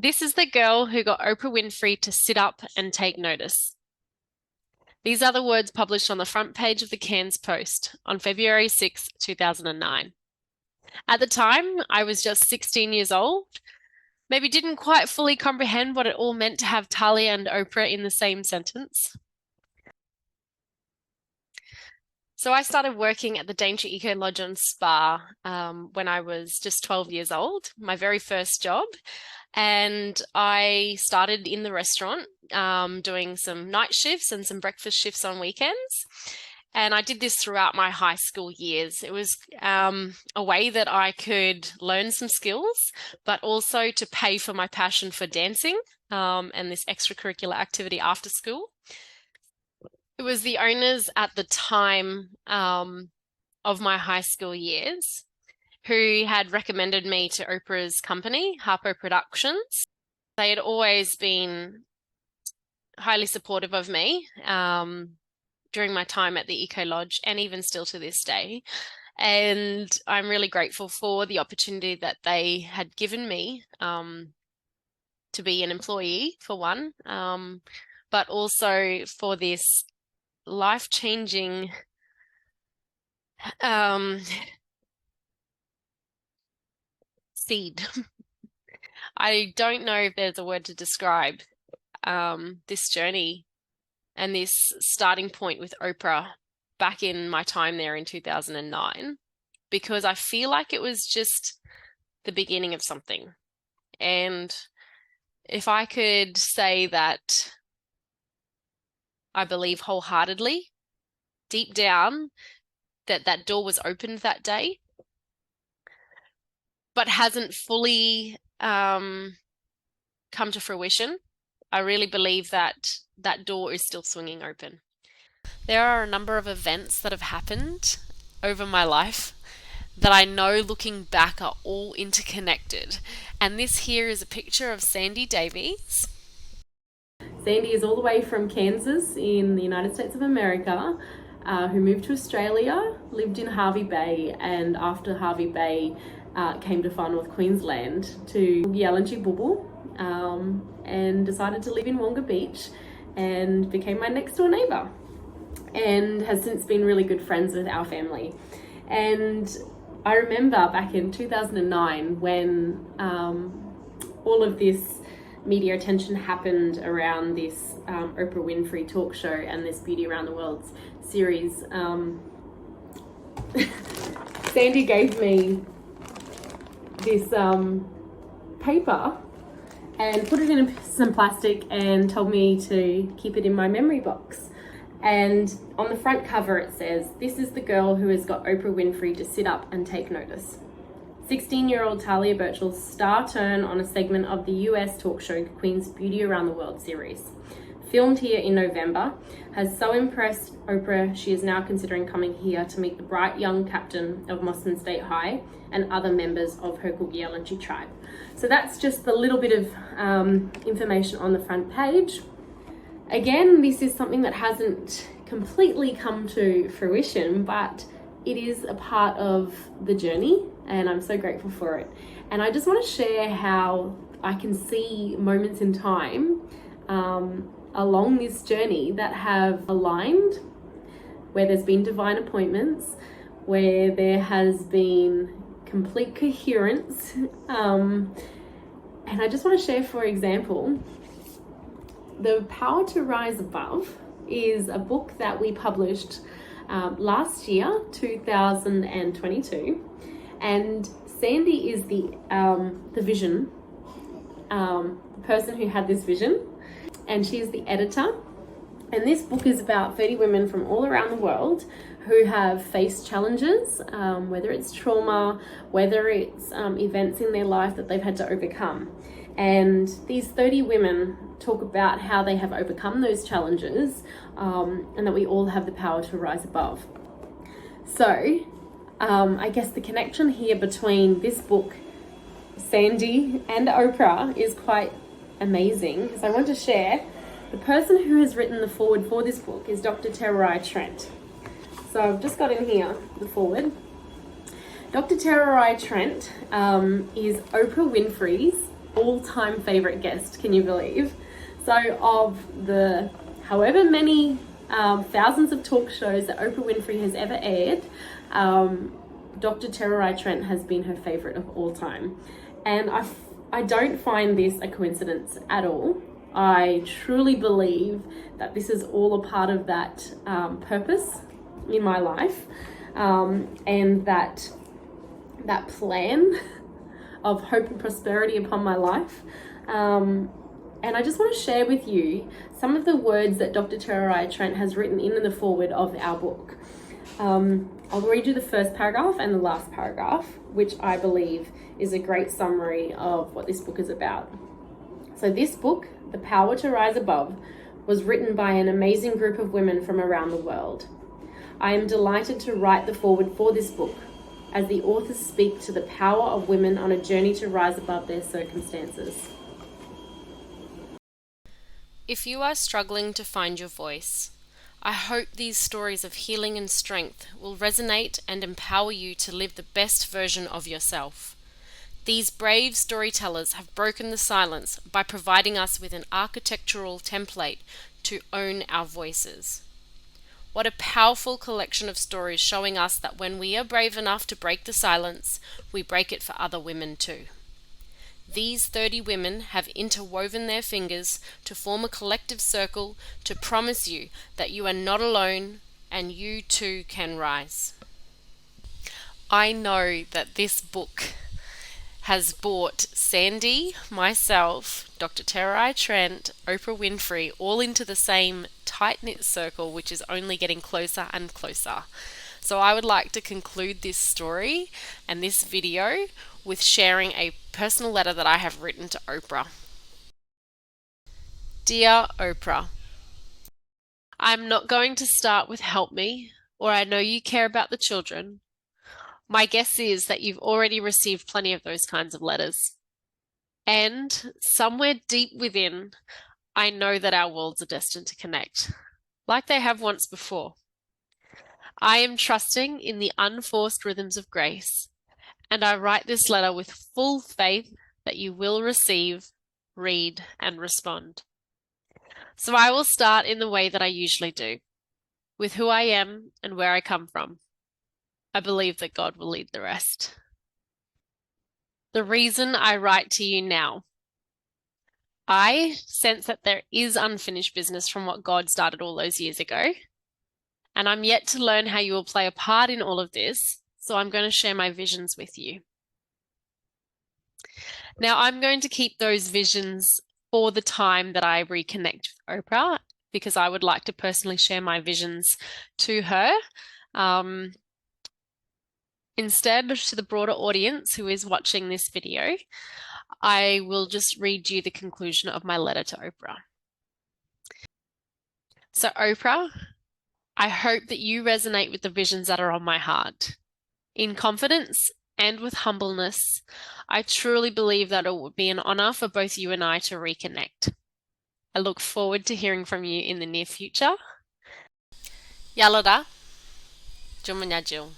This is the girl who got Oprah Winfrey to sit up and take notice. These are the words published on the front page of the Cairns Post on February 6, 2009. At the time, I was just 16 years old, maybe didn't quite fully comprehend what it all meant to have Talia and Oprah in the same sentence. So I started working at the Daintree Eco Lodge and Spa when I was just 12 years old, my very first job. And I started in the restaurant doing some night shifts and some breakfast shifts on weekends. And I did this throughout my high school years. It was a way that I could learn some skills, but also to pay for my passion for dancing and this extracurricular activity after school. It was the owners at the time of my high school years who had recommended me to Oprah's company, Harpo Productions. They had always been highly supportive of me during my time at the Eco Lodge and even still to this day. And I'm really grateful for the opportunity that they had given me to be an employee, for one, but also for this life-changing seed. I don't know if there's a word to describe this journey and this starting point with Oprah back in my time there in 2009, because I feel like it was just the beginning of something. And if I could say that I believe wholeheartedly, deep down, that that door was opened that day, but hasn't fully come to fruition. I really believe that that door is still swinging open. There are a number of events that have happened over my life that I know looking back are all interconnected. And this here is a picture of Sandy Davies. Sandy is all the way from Kansas in the United States of America, who moved to Australia, lived in Hervey Bay, and after Hervey Bay came to Far North Queensland to Yalanji Bubble, and decided to live in Wonga Beach and became my next door neighbour, and has since been really good friends with our family. And I remember back in 2009 when all of this media attention happened around this Oprah Winfrey talk show and this Beauty Around the World series. Sandy gave me this paper and put it in some plastic and told me to keep it in my memory box. And on the front cover it says, "This is the girl who has got Oprah Winfrey to sit up and take notice." 16-year-old Talia Burchell's star turn on a segment of the US talk show Queen's Beauty Around the World series. Filmed here in November, has so impressed Oprah she is now considering coming here to meet the bright young captain of Mosman State High and other members of her Cook Yalanji tribe. So that's just a little bit of information on the front page. Again, this is something that hasn't completely come to fruition, but it is a part of the journey and I'm so grateful for it. And I just want to share how I can see moments in time along this journey that have aligned, where there's been divine appointments, where there has been complete coherence. And I just want to share, for example, The Power to Rise Above is a book that we published last year, 2022, and Sandy is the vision, the person who had this vision, and she is the editor. And this book is about 30 women from all around the world who have faced challenges, whether it's trauma, whether it's events in their life that they've had to overcome. And these 30 women talk about how they have overcome those challenges, and that we all have the power to rise above. So I guess the connection here between this book, Sandy, and Oprah is quite amazing, because I want to share the person who has written the foreword for this book is Dr. Tararai Trent. So I've just got in here the foreword. Dr. Tararai Trent is Oprah Winfrey's all-time favorite guest, can you believe? So of the however many thousands of talk shows that Oprah Winfrey has ever aired, Dr. Tererai Trent has been her favorite of all time. And I don't find this a coincidence at all. I truly believe that this is all a part of that purpose in my life, and that plan of hope and prosperity upon my life. And I just want to share with you some of the words that Dr. Tererai Trent has written in the foreword of our book. I'll read you the first paragraph and the last paragraph, which I believe is a great summary of what this book is about. So this book, The Power to Rise Above, was written by an amazing group of women from around the world. I am delighted to write the foreword for this book, as the authors speak to the power of women on a journey to rise above their circumstances. If you are struggling to find your voice, I hope these stories of healing and strength will resonate and empower you to live the best version of yourself. These brave storytellers have broken the silence by providing us with an architectural template to own our voices. What a powerful collection of stories showing us that when we are brave enough to break the silence, we break it for other women too. These 30 women have interwoven their fingers to form a collective circle to promise you that you are not alone and you too can rise. I know that this book has brought Sandy, myself, Dr. Tererai Trent, Oprah Winfrey all into the same tight-knit circle, which is only getting closer and closer. So I would like to conclude this story and this video with sharing a personal letter that I have written to Oprah. Dear Oprah, I'm not going to start with help me, or I know you care about the children. My guess is that you've already received plenty of those kinds of letters. And somewhere deep within, I know that our worlds are destined to connect, like they have once before. I am trusting in the unforced rhythms of grace, and I write this letter with full faith that you will receive, read, and respond. So I will start in the way that I usually do, with who I am and where I come from. I believe that God will lead the rest. The reason I write to you now. I sense that there is unfinished business from what God started all those years ago, and I'm yet to learn how you will play a part in all of this, so I'm going to share my visions with you. Now, I'm going to keep those visions for the time that I reconnect with Oprah, because I would like to personally share my visions to her. Instead, to the broader audience who is watching this video, I will just read you the conclusion of my letter to Oprah. So, Oprah, I hope that you resonate with the visions that are on my heart. In confidence and with humbleness, I truly believe that it would be an honor for both you and I to reconnect. I look forward to hearing from you in the near future. Yalada, Jumanyajill.